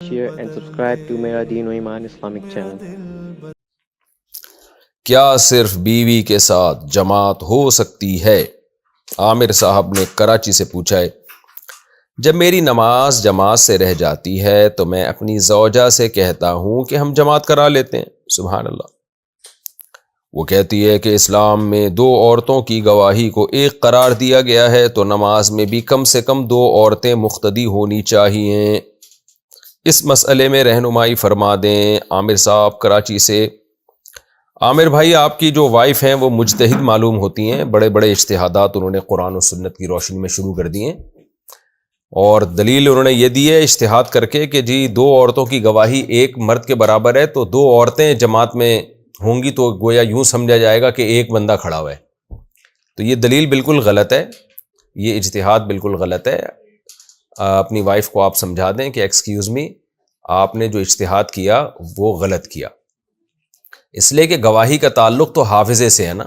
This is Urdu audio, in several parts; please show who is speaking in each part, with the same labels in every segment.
Speaker 1: share and subscribe to Mera Deen و ایمان Islamic channel.
Speaker 2: کیا صرف بیوی کے ساتھ جماعت ہو سکتی ہے؟ عامر صاحب نے کراچی سے پوچھا ہے۔ جب میری نماز جماعت سے رہ جاتی ہے تو میں اپنی زوجہ سے کہتا ہوں کہ ہم جماعت کرا لیتے ہیں۔ سبحان اللہ۔ وہ کہتی ہے کہ اسلام میں 2 عورتوں کی گواہی کو ایک قرار دیا گیا ہے، تو نماز میں بھی کم سے کم 2 عورتیں مقتدی ہونی چاہیے۔ اس مسئلے میں رہنمائی فرما دیں۔ عامر صاحب کراچی سے۔ عامر بھائی، آپ کی جو وائف ہیں وہ مجتہد معلوم ہوتی ہیں، بڑے بڑے اجتہادات انہوں نے قرآن و سنت کی روشنی میں شروع کر دیے، اور دلیل انہوں نے یہ دی ہے اجتہاد کر کے کہ جی 2 عورتوں کی گواہی ایک مرد کے برابر ہے، تو 2 عورتیں جماعت میں ہوں گی تو گویا یوں سمجھا جائے گا کہ ایک بندہ کھڑا ہوا ہے۔ تو یہ دلیل بالکل غلط ہے، یہ اجتہاد بالکل غلط ہے۔ اپنی وائف کو آپ سمجھا دیں کہ ایکسکیوز می، آپ نے جو اجتہاد کیا وہ غلط کیا، اس لیے کہ گواہی کا تعلق تو حافظے سے ہے نا،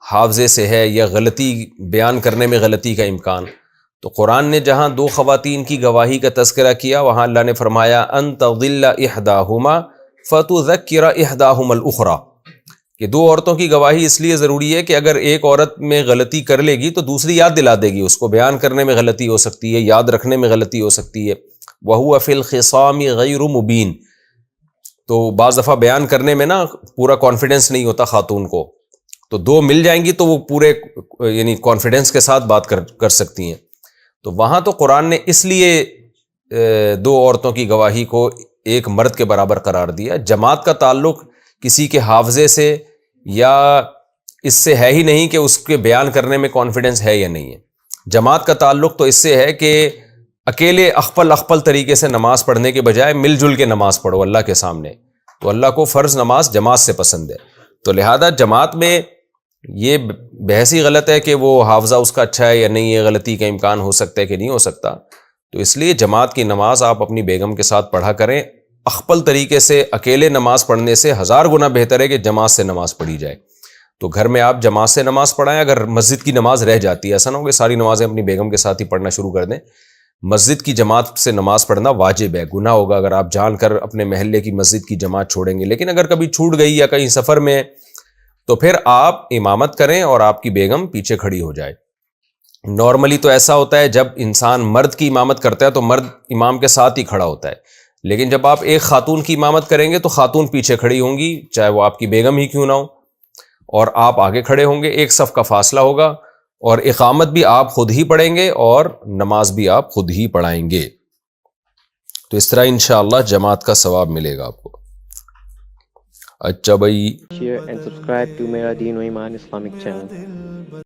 Speaker 2: حافظے سے ہے، یا غلطی بیان کرنے میں غلطی کا امکان۔ تو قرآن نے جہاں 2 خواتین کی گواہی کا تذکرہ کیا، وہاں اللہ نے فرمایا ان تضل احداہما فتذکر احداہما الاخری، کہ 2 عورتوں کی گواہی اس لیے ضروری ہے کہ اگر ایک عورت میں غلطی کر لے گی تو دوسری یاد دلا دے گی، اس کو بیان کرنے میں غلطی ہو سکتی ہے، یاد رکھنے میں غلطی ہو سکتی ہے۔ وَهُوَ فِي الْخِصَامِ غَيْرُ مُبِينٍ، تو بعض دفعہ بیان کرنے میں نا پورا کانفیڈنس نہیں ہوتا خاتون کو، تو 2 مل جائیں گی تو وہ پورے یعنی کانفیڈنس کے ساتھ بات کر سکتی ہیں۔ تو وہاں تو قرآن نے اس لیے 2 عورتوں کی گواہی کو ایک مرد کے برابر قرار دیا۔ جماعت کا تعلق کسی کے حافظے سے یا اس سے ہے ہی نہیں کہ اس کے بیان کرنے میں کانفیڈنس ہے یا نہیں ہے۔ جماعت کا تعلق تو اس سے ہے کہ اکیلے اخپل طریقے سے نماز پڑھنے کے بجائے مل جل کے نماز پڑھو اللہ کے سامنے، تو اللہ کو فرض نماز جماعت سے پسند ہے۔ تو لہذا جماعت میں یہ بحث ہی غلط ہے کہ وہ حافظہ اس کا اچھا ہے یا نہیں ہے، غلطی کا امکان ہو سکتا ہے کہ نہیں ہو سکتا۔ تو اس لیے جماعت کی نماز آپ اپنی بیگم کے ساتھ پڑھا کریں۔ اخپل طریقے سے اکیلے نماز پڑھنے سے 1000 گنا بہتر ہے کہ جماعت سے نماز پڑھی جائے۔ تو گھر میں آپ جماعت سے نماز پڑھائیں، اگر مسجد کی نماز رہ جاتی ہے، ایسا نہ ہو کہ ساری نمازیں اپنی بیگم کے ساتھ ہی پڑھنا شروع کر دیں۔ مسجد کی جماعت سے نماز پڑھنا واجب ہے، گناہ ہوگا اگر آپ جان کر اپنے محلے کی مسجد کی جماعت چھوڑیں گے۔ لیکن اگر کبھی چھوٹ گئی یا کہیں سفر میں، تو پھر آپ امامت کریں اور آپ کی بیگم پیچھے کھڑی ہو جائے۔ نارملی تو ایسا ہوتا ہے جب انسان مرد کی امامت کرتا ہے تو مرد امام کے ساتھ ہی کھڑا ہوتا ہے، لیکن جب آپ ایک خاتون کی امامت کریں گے تو خاتون پیچھے کھڑی ہوں گی، چاہے وہ آپ کی بیگم ہی کیوں نہ ہو، اور آپ آگے کھڑے ہوں گے، ایک صف کا فاصلہ ہوگا، اور اقامت بھی آپ خود ہی پڑھیں گے اور نماز بھی آپ خود ہی پڑھائیں گے۔ تو اس طرح انشاءاللہ جماعت کا ثواب ملے گا آپ کو۔ اچھا بھائی،
Speaker 1: Share and subscribe to Mera Deen و ایمان Islamic channel.